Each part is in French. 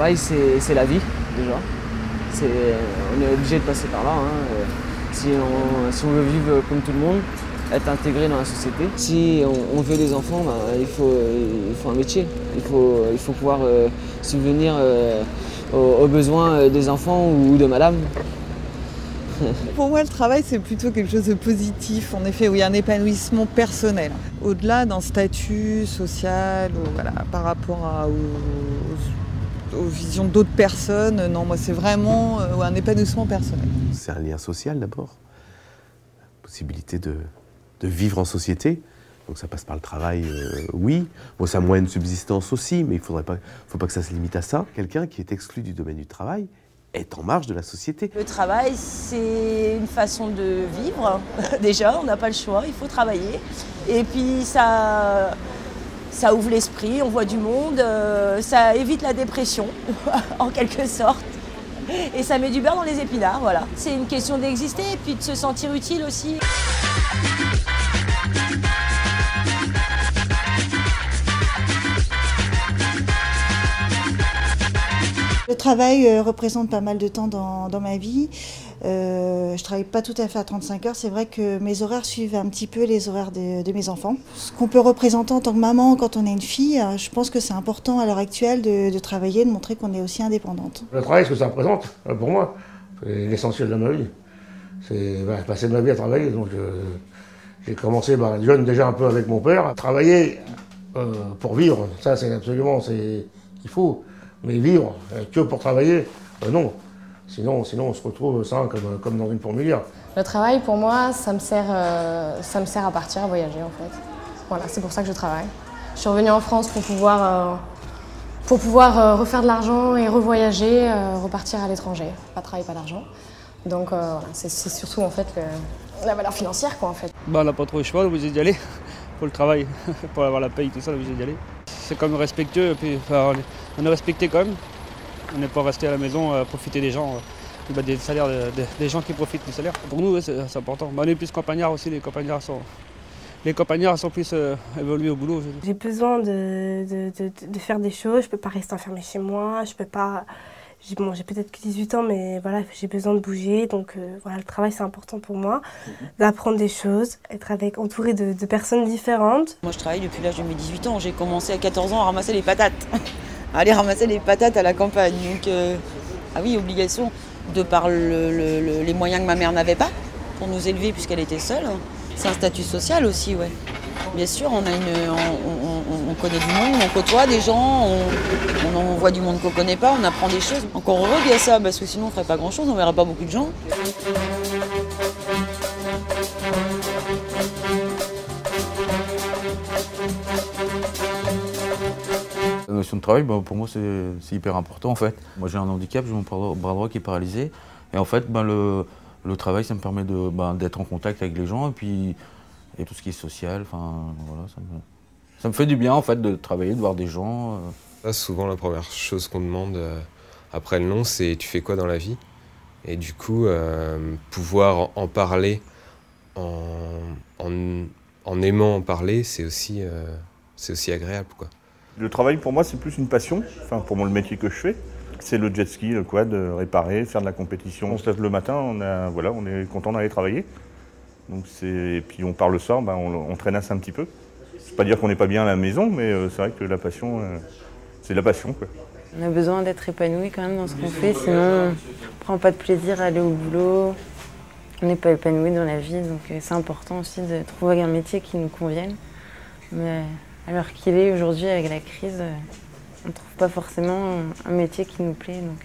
travail, c'est la vie, déjà. On est obligé de passer par là. Hein. Si on veut vivre comme tout le monde, être intégré dans la société. Si on veut des enfants, il faut un métier. Il faut pouvoir subvenir aux besoins des enfants ou de madame. Pour moi, le travail, c'est plutôt quelque chose de positif, en effet, où il y a un épanouissement personnel. Au-delà d'un statut social, voilà, par rapport aux visions d'autres personnes, non, moi, c'est vraiment un épanouissement personnel. C'est un lien social d'abord, la possibilité de vivre en société. Donc ça passe par le travail, oui. Bon, c'est un moyen de subsistance aussi, mais il faut pas que ça se limite à ça. Quelqu'un qui est exclu du domaine du travail est en marge de la société. Le travail, c'est une façon de vivre. Déjà, on n'a pas le choix, il faut travailler. Et puis ça ouvre l'esprit, on voit du monde, ça évite la dépression, en quelque sorte. Et ça met du beurre dans les épinards, voilà. C'est une question d'exister et puis de se sentir utile aussi. Le travail représente pas mal de temps dans ma vie. Je travaille pas tout à fait à 35 heures. C'est vrai que mes horaires suivent un petit peu les horaires de mes enfants. Ce qu'on peut représenter en tant que maman quand on est une fille, je pense que c'est important à l'heure actuelle de travailler, de montrer qu'on est aussi indépendante. Le travail, ce que ça représente, pour moi, c'est l'essentiel de ma vie. C'est passer ma vie à travailler. Donc j'ai commencé jeune déjà un peu avec mon père, à travailler pour vivre. Ça, c'est absolument, il faut. Mais vivre que pour travailler, non. Sinon, on se retrouve ça comme dans une fourmilière. Le travail, pour moi, ça me sert à partir, à voyager, en fait. Voilà, c'est pour ça que je travaille. Je suis revenue en France pour pouvoir refaire de l'argent et revoyager, repartir à l'étranger. Pas de travail, pas d'argent. Donc, voilà, c'est surtout, en fait, la valeur financière, quoi, en fait. On n'a pas trop le choix, on est obligé d'y aller. Pour le travail, pour avoir la paye, tout ça, on est obligé d'y aller. C'est comme respectueux, et puis on est respecté quand même. On n'est pas resté à la maison à profiter des gens, des salaires, des gens qui profitent du salaire. Pour nous, c'est important. On est plus campagnards aussi, les campagnards sont plus évolués au boulot. J'ai besoin de faire des choses, je ne peux pas rester enfermée chez moi, je peux pas... J'ai peut-être que 18 ans, mais voilà, j'ai besoin de bouger, donc voilà, le travail c'est important pour moi, d'apprendre des choses, être entourée de personnes différentes. Moi je travaille depuis l'âge de mes 18 ans, j'ai commencé à 14 ans à ramasser les patates, à aller ramasser les patates à la campagne, donc ah oui, obligation, de par les moyens que ma mère n'avait pas pour nous élever puisqu'elle était seule. C'est un statut social aussi, ouais. Bien sûr, on connaît du monde, on côtoie des gens, on voit du monde qu'on ne connaît pas, on apprend des choses. Encore heureux qu'il y a ça, parce que sinon on ne ferait pas grand-chose, on ne verrait pas beaucoup de gens. La notion de travail, pour moi, c'est hyper important en fait. Moi j'ai un handicap, j'ai mon bras droit qui est paralysé. Et en fait, le travail, ça me permet d'être en contact avec les gens et puis tout ce qui est social. Enfin, voilà, ça me fait du bien en fait de travailler, de voir des gens. Là, souvent, la première chose qu'on demande après le nom, c'est « tu fais quoi dans la vie ?» Et du coup, pouvoir en parler, en aimant en parler, c'est aussi agréable, quoi. Le travail, pour moi, c'est plus une passion, enfin, pour moi, le métier que je fais. C'est le jet ski, le quad, réparer, faire de la compétition. On se lève le matin, on est content d'aller travailler. Donc et puis on part le soir, on traînasse un petit peu. C'est pas dire qu'on n'est pas bien à la maison, mais c'est vrai que la passion, c'est la passion, quoi. On a besoin d'être épanoui quand même dans ce qu'on fait, sinon on ne prend pas de plaisir à aller au boulot. On n'est pas épanoui dans la vie, donc c'est important aussi de trouver un métier qui nous convienne. Mais à l'heure qu'il est aujourd'hui avec la crise, on ne trouve pas forcément un métier qui nous plaît. Donc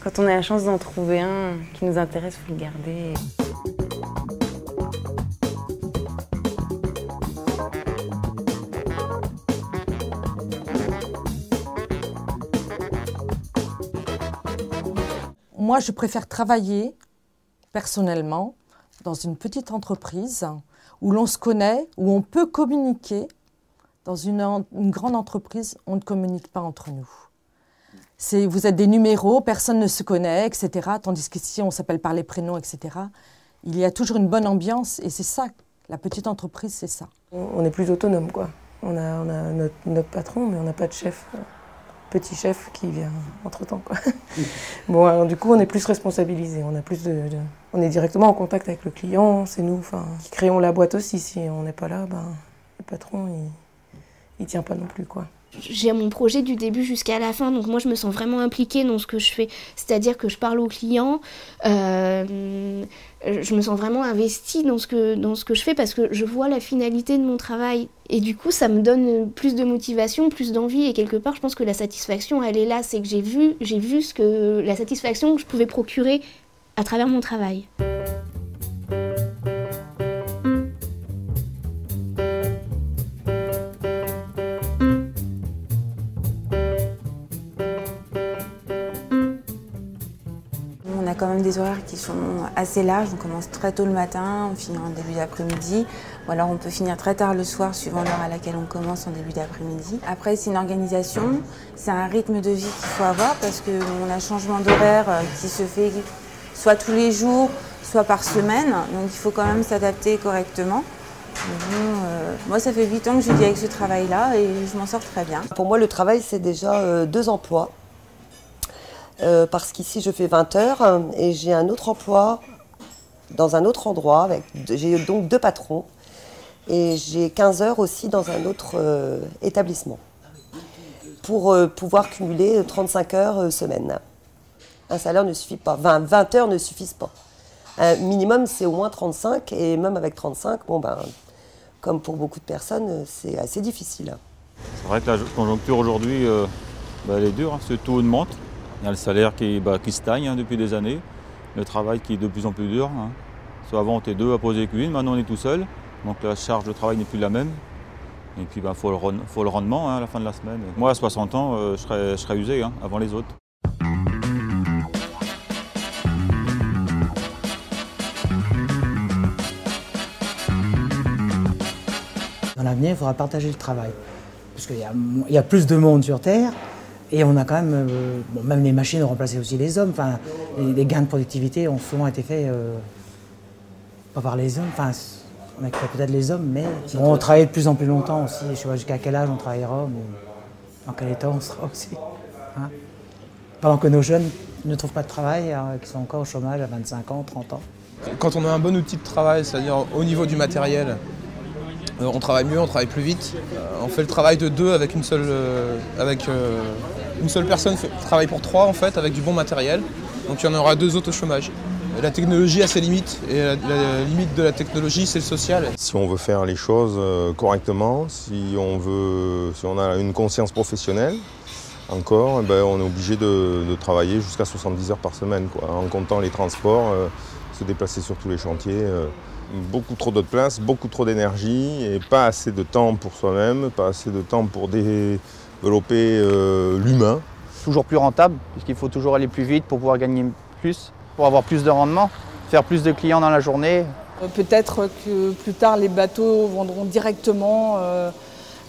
quand on a la chance d'en trouver un qui nous intéresse, il faut le garder. Moi, je préfère travailler, personnellement, dans une petite entreprise où l'on se connaît, où on peut communiquer. Dans une grande entreprise, on ne communique pas entre nous. Vous êtes des numéros, personne ne se connaît, etc. Tandis qu'ici, on s'appelle par les prénoms, etc. Il y a toujours une bonne ambiance et c'est ça, la petite entreprise, c'est ça. On est plus autonome, quoi. On a notre patron, mais on n'a pas de chef. petit chef qui vient entre-temps, quoi. Bon, alors, du coup, on est plus responsabilisés, on est directement en contact avec le client, c'est nous qui créons la boîte aussi. Si on n'est pas là, le patron, il tient pas non plus, quoi. J'ai mon projet du début jusqu'à la fin, donc moi je me sens vraiment impliquée dans ce que je fais, c'est-à-dire que je parle aux clients, je me sens vraiment investie dans ce que je fais parce que je vois la finalité de mon travail et du coup ça me donne plus de motivation, plus d'envie et quelque part je pense que la satisfaction elle est là, c'est que j'ai vu la satisfaction que je pouvais procurer à travers mon travail. On a quand même des horaires qui sont assez larges, on commence très tôt le matin, on finit en début d'après-midi, ou alors on peut finir très tard le soir suivant l'heure à laquelle on commence en début d'après-midi. Après c'est une organisation, c'est un rythme de vie qu'il faut avoir parce qu'on a un changement d'horaire qui se fait soit tous les jours, soit par semaine, donc il faut quand même s'adapter correctement. Moi ça fait 8 ans que je vis avec ce travail-là et je m'en sors très bien. Pour moi le travail c'est déjà 2 emplois. Parce qu'ici je fais 20 heures et j'ai un autre emploi dans un autre endroit, j'ai donc 2 patrons et j'ai 15 heures aussi dans un autre établissement pour pouvoir cumuler 35 heures semaine. Un salaire ne suffit pas, 20 heures ne suffisent pas. Un minimum c'est au moins 35 et même avec 35, comme pour beaucoup de personnes, c'est assez difficile. C'est vrai que la conjoncture aujourd'hui elle est dure, ce taux augmente. Il y a le salaire qui stagne depuis des années, le travail qui est de plus en plus dur. Soit avant on était 2 à poser les cuisines, maintenant on est tout seul, donc la charge de travail n'est plus la même. Et puis faut le rendement à la fin de la semaine. Moi à 60 ans, je serais usé avant les autres. Dans l'avenir, il faudra partager le travail, parce qu'il y a plus de monde sur Terre. Et on a quand même, même les machines ont remplacé aussi les hommes. Les gains de productivité ont souvent été faits pas par les hommes. On a créé peut-être les hommes, mais on travaille de plus en plus longtemps aussi. Je ne sais pas jusqu'à quel âge on travaillera, mais dans quel état on sera aussi. Pendant que nos jeunes ne trouvent pas de travail, qui sont encore au chômage à 25 ans, 30 ans. Quand on a un bon outil de travail, c'est-à-dire au niveau du matériel, on travaille mieux, on travaille plus vite. On fait le travail de 2 avec une seule personne travaille pour 3 en fait, avec du bon matériel. Donc il y en aura 2 autres au chômage. La technologie a ses limites et la limite de la technologie c'est le social. Si on veut faire les choses correctement, si on a une conscience professionnelle, encore, on est obligé de travailler jusqu'à 70 heures par semaine, en comptant les transports, se déplacer sur tous les chantiers. Beaucoup trop de place, beaucoup trop d'énergie et pas assez de temps pour soi-même, pas assez de temps pour développer l'humain. Toujours plus rentable, puisqu'il faut toujours aller plus vite pour pouvoir gagner plus, pour avoir plus de rendement, faire plus de clients dans la journée. Peut-être que plus tard les bateaux vendront directement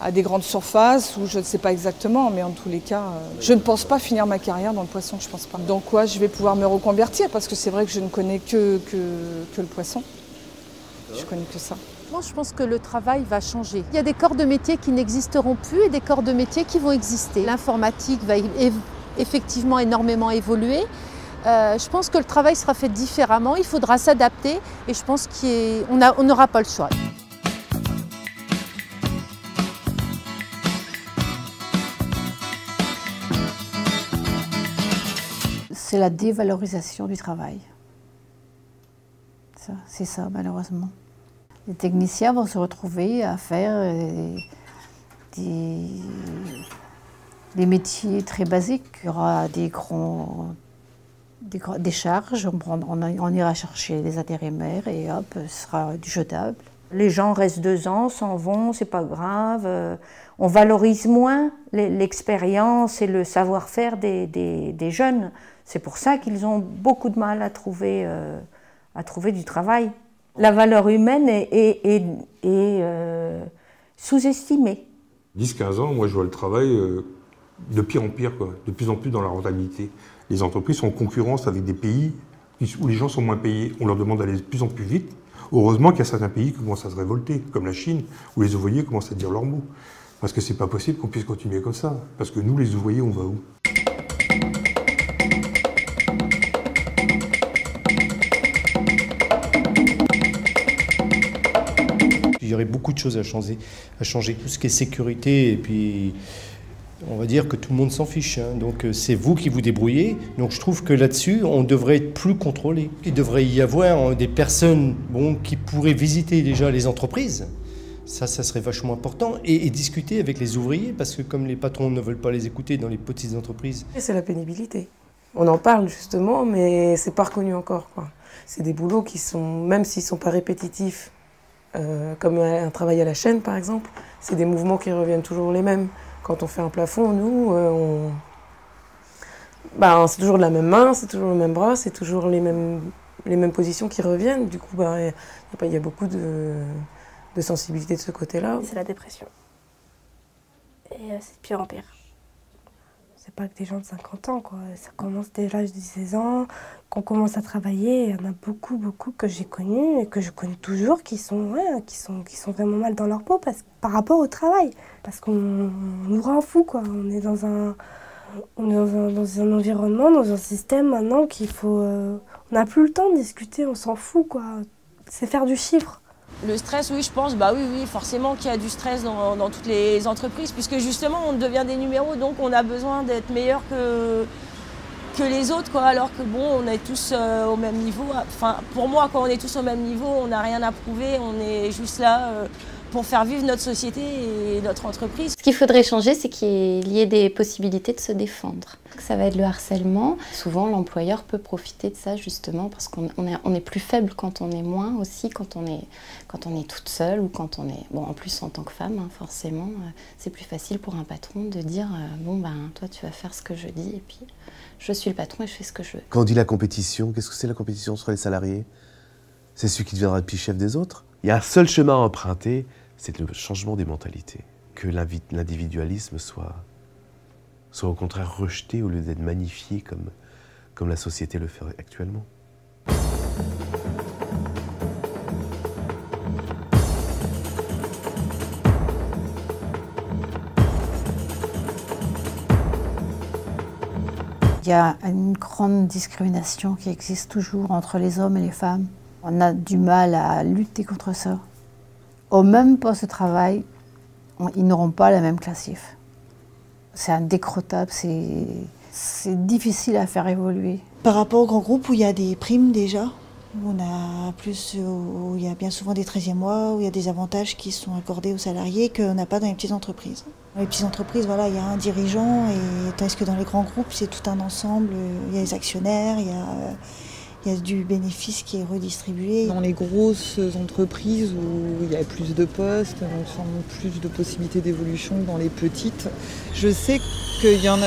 à des grandes surfaces, ou je ne sais pas exactement, mais en tous les cas, je ne pense pas finir ma carrière dans le poisson, je ne pense pas. Dans quoi je vais pouvoir me reconvertir, parce que c'est vrai que je ne connais que le poisson. Je connais que ça. Moi, je pense que le travail va changer. Il y a des corps de métier qui n'existeront plus et des corps de métier qui vont exister. L'informatique va effectivement énormément évoluer. Je pense que le travail sera fait différemment, il faudra s'adapter et je pense qu'on n'aura pas le choix. C'est la dévalorisation du travail. C'est ça, malheureusement. Les techniciens vont se retrouver à faire des métiers très basiques. Il y aura des charges, on ira chercher les intérimaires et hop, ce sera du jetable. Les gens restent 2 ans, s'en vont, c'est pas grave. On valorise moins l'expérience et le savoir-faire des jeunes. C'est pour ça qu'ils ont beaucoup de mal à trouver du travail. La valeur humaine est sous-estimée. 10-15 ans, moi je vois le travail de pire en pire, de plus en plus dans la rentabilité. Les entreprises sont en concurrence avec des pays où les gens sont moins payés. On leur demande d'aller de plus en plus vite. Heureusement qu'il y a certains pays qui commencent à se révolter, comme la Chine, où les ouvriers commencent à dire leurs mots. Parce que c'est pas possible qu'on puisse continuer comme ça. Parce que nous, les ouvriers, on va où? Il y aurait beaucoup de choses à changer. Tout ce qui est sécurité, et puis on va dire que tout le monde s'en fiche. Donc c'est vous qui vous débrouillez. Donc je trouve que là-dessus, on devrait être plus contrôlé. Il devrait y avoir des personnes qui pourraient visiter déjà les entreprises. Ça serait vachement important. Et discuter avec les ouvriers, parce que comme les patrons ne veulent pas les écouter dans les petites entreprises. C'est la pénibilité. On en parle justement, mais c'est pas reconnu encore, quoi. C'est des boulots qui sont, même s'ils ne sont pas répétitifs, comme un travail à la chaîne par exemple, c'est des mouvements qui reviennent toujours les mêmes. Quand on fait un plafond, nous, c'est toujours de la même main, c'est toujours le même bras, c'est toujours les mêmes positions qui reviennent. Du coup, il y a beaucoup de sensibilité de ce côté-là. C'est la dépression. Et c'est de pire en pire. C'est pas que des gens de 50 ans, quoi. Ça commence dès l'âge de 16 ans, qu'on commence à travailler. Il y en a beaucoup que j'ai connus et que je connais toujours qui sont vraiment mal dans leur peau par rapport au travail. Parce qu'on nous rend fous, quoi. On est dans un environnement, dans un système maintenant qu'il faut... on n'a plus le temps de discuter, on s'en fout, quoi. C'est faire du chiffre. Le stress, oui, je pense, oui, forcément qu'il y a du stress dans toutes les entreprises, puisque justement, on devient des numéros, donc on a besoin d'être meilleur que les autres, quoi, alors que bon, on est tous au même niveau. Enfin, pour moi, quand on est tous au même niveau, on n'a rien à prouver, on est juste là pour faire vivre notre société et notre entreprise. Ce qu'il faudrait changer, c'est qu'il y ait des possibilités de se défendre. Ça va être le harcèlement. Souvent, l'employeur peut profiter de ça justement parce qu'on est plus faible quand on est moins aussi, quand on est toute seule ou quand on est... Bon, en plus, en tant que femme, forcément, c'est plus facile pour un patron de dire toi, tu vas faire ce que je dis et puis je suis le patron et je fais ce que je veux. Quand on dit la compétition, qu'est-ce que c'est la compétition sur les salariés? C'est celui qui deviendra le petit chef des autres. Il y a un seul chemin à emprunter, c'est le changement des mentalités. Que l'individualisme soit au contraire rejeté au lieu d'être magnifié comme la société le fait actuellement. Il y a une grande discrimination qui existe toujours entre les hommes et les femmes. On a du mal à lutter contre ça. Au même poste de travail, ils n'auront pas la même classif. C'est indécrottable, c'est difficile à faire évoluer. Par rapport aux grands groupes où il y a des primes déjà, où il y a bien souvent des 13e mois, où il y a des avantages qui sont accordés aux salariés qu'on n'a pas dans les petites entreprises. Dans les petites entreprises, voilà, il y a un dirigeant, tandis que dans les grands groupes, c'est tout un ensemble. Il y a les actionnaires, il y a du bénéfice qui est redistribué. Dans les grosses entreprises où il y a plus de postes, donc sans plus de possibilités d'évolution que dans les petites, je sais qu'il y en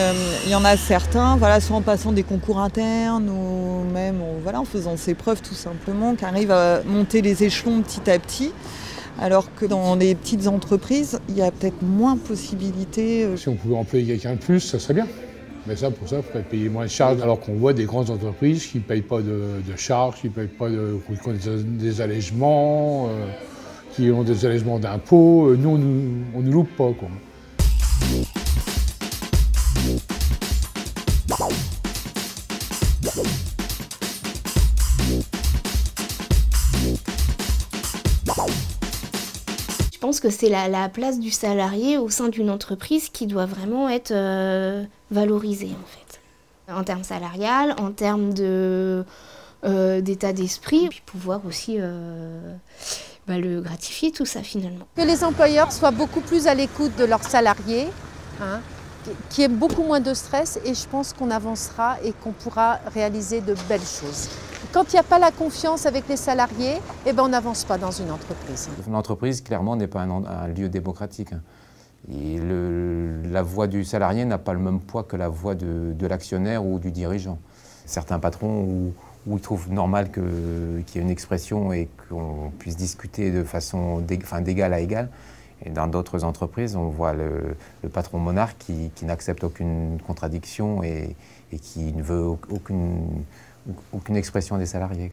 a certains, soit en passant des concours internes ou même en faisant ses preuves tout simplement, qui arrivent à monter les échelons petit à petit. Alors que dans les petites entreprises, il y a peut-être moins de possibilités. Si on pouvait employer quelqu'un de plus, ça serait bien. Mais pour ça, il faudrait payer moins de charges, alors qu'on voit des grandes entreprises qui ne payent pas de charges, qui ont des allègements, qui ont des allègements d'impôts. Nous, on ne loupe pas, quoi. Je pense que c'est la place du salarié au sein d'une entreprise qui doit vraiment être valorisée en fait. En termes salarial, en termes d'état d'esprit, puis pouvoir aussi le gratifier tout ça finalement. Que les employeurs soient beaucoup plus à l'écoute de leurs salariés, qu'il y ait beaucoup moins de stress et je pense qu'on avancera et qu'on pourra réaliser de belles choses. Quand il n'y a pas la confiance avec les salariés, on n'avance pas dans une entreprise. L'entreprise, clairement, n'est pas un lieu démocratique. Et la voix du salarié n'a pas le même poids que la voix de l'actionnaire ou du dirigeant. Certains patrons où ils trouvent normal qu'il y ait une expression et qu'on puisse discuter de façon d'égal à égal. Et dans d'autres entreprises, on voit le patron monarque qui n'accepte aucune contradiction et qui ne veut aucune expression des salariés.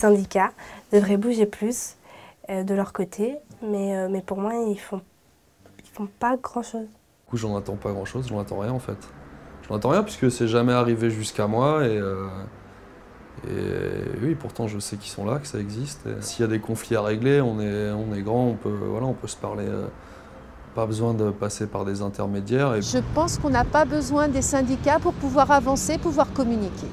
syndicats devraient bouger plus de leur côté, mais pour moi, ils font pas grand-chose. Du coup, j'en attends pas grand-chose, j'en attends rien en fait. J'en attends rien puisque c'est jamais arrivé jusqu'à moi et oui, pourtant je sais qu'ils sont là, que ça existe. S'il y a des conflits à régler, on est grand, on peut se parler. Pas besoin de passer par des intermédiaires. Je pense qu'on n'a pas besoin des syndicats pour pouvoir avancer, pouvoir communiquer.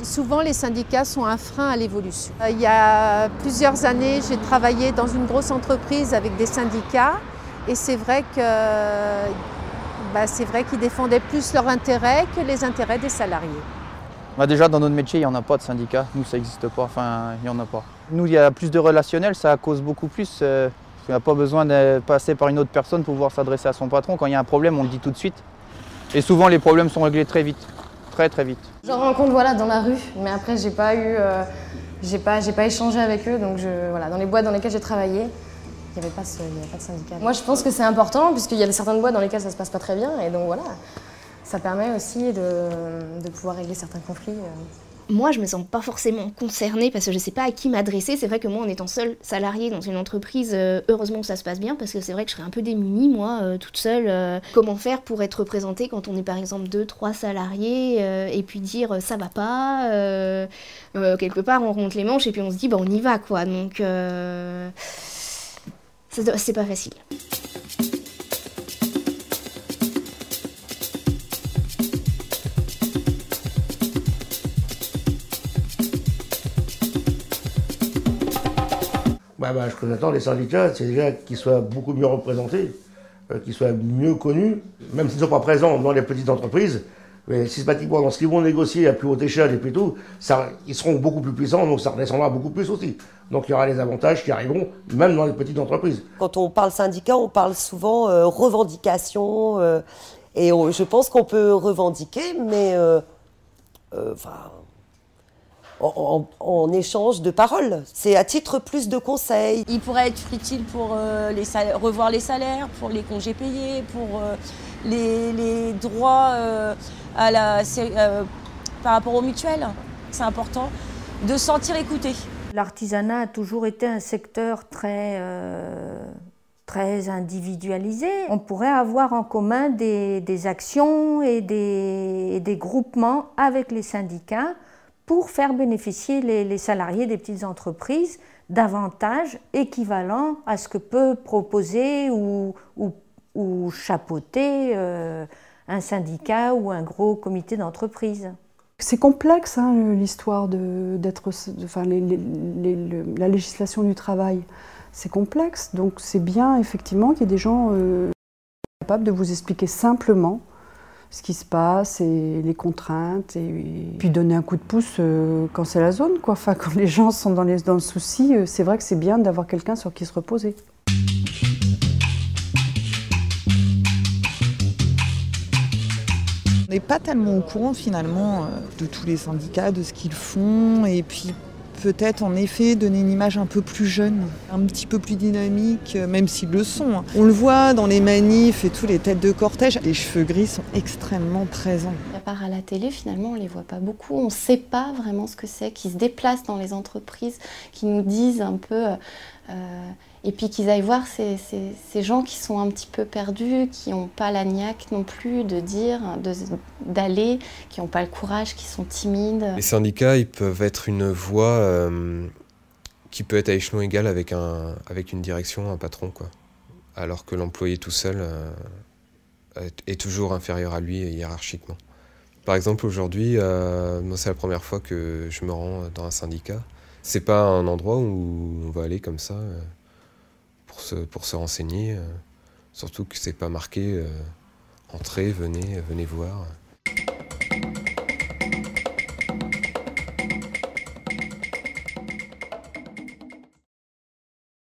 Souvent, les syndicats sont un frein à l'évolution. Il y a plusieurs années, j'ai travaillé dans une grosse entreprise avec des syndicats et c'est vrai qu'ils défendaient plus leurs intérêts que les intérêts des salariés. Déjà, dans notre métier, il n'y en a pas de syndicats. Nous, ça n'existe pas. Enfin, il n'y en a pas. Nous, il y a plus de relationnel, ça cause beaucoup plus. Il n'y a pas besoin de passer par une autre personne pour pouvoir s'adresser à son patron. Quand il y a un problème, on le dit tout de suite. Et souvent, les problèmes sont réglés très vite. Très, très vite. J'en rencontre dans la rue, mais après, j'ai pas échangé avec eux. Donc, dans les boîtes dans lesquelles j'ai travaillé, il n'y avait pas de syndicat. Moi, je pense que c'est important, puisqu'il y a certaines boîtes dans lesquelles ça se passe pas très bien. Et donc, voilà, ça permet aussi de pouvoir régler certains conflits. Moi, je me sens pas forcément concernée parce que je sais pas à qui m'adresser. C'est vrai que moi, en étant seule salariée dans une entreprise, heureusement que ça se passe bien parce que c'est vrai que je serais un peu démunie, moi, toute seule. Comment faire pour être représentée quand on est par exemple 2-3 salariés et puis dire ça va pas, quelque part on remonte les manches et puis on se dit on y va quoi. Donc c'est pas facile. Ce qu'on attend des syndicats, c'est déjà qu'ils soient beaucoup mieux représentés, qu'ils soient mieux connus, même s'ils ne sont pas présents dans les petites entreprises, mais systématiquement, dans ce qu'ils vont négocier à plus haute échelle et puis tout, ils seront beaucoup plus puissants, donc ça redescendra beaucoup plus aussi. Donc il y aura des avantages qui arriveront, même dans les petites entreprises. Quand on parle syndicat, on parle souvent revendication, et je pense qu'on peut revendiquer, mais en échange de paroles. C'est à titre plus de conseils. Il pourrait être utile pour revoir les salaires, pour les congés payés, pour les droits par rapport aux mutuelles. C'est important de se sentir écouté. L'artisanat a toujours été un secteur très individualisé. On pourrait avoir en commun des actions et des groupements avec les syndicats pour faire bénéficier les salariés des petites entreprises d'avantages équivalents à ce que peut proposer ou chapeauter un syndicat ou un gros comité d'entreprise. C'est complexe l'histoire la législation du travail. C'est complexe, donc c'est bien effectivement qu'il y ait des gens capables de vous expliquer simplement ce qui se passe et les contraintes et puis donner un coup de pouce quand c'est la zone quoi. Enfin, quand les gens sont dans le souci, c'est vrai que c'est bien d'avoir quelqu'un sur qui se reposer. On n'est pas tellement au courant finalement de tous les syndicats, de ce qu'ils font et puis peut-être en effet donner une image un peu plus jeune, un petit peu plus dynamique, même s'ils le sont. On le voit dans les manifs et tout, les têtes de cortège, les cheveux gris sont extrêmement présents. À part à la télé, finalement, on ne les voit pas beaucoup. On ne sait pas vraiment ce que c'est, qui se déplacent dans les entreprises, qui nous disent un peu... et puis qu'ils aillent voir ces gens qui sont un petit peu perdus, qui n'ont pas la niaque non plus de dire, d'aller, qui n'ont pas le courage, qui sont timides. Les syndicats, ils peuvent être une voie qui peut être à échelon égal avec une direction, un patron, quoi. Alors que l'employé tout seul est toujours inférieur à lui hiérarchiquement. Par exemple, aujourd'hui, moi, c'est la première fois que je me rends dans un syndicat. C'est pas un endroit où on va aller comme ça pour se renseigner, surtout que c'est pas marqué « Entrez, venez voir ».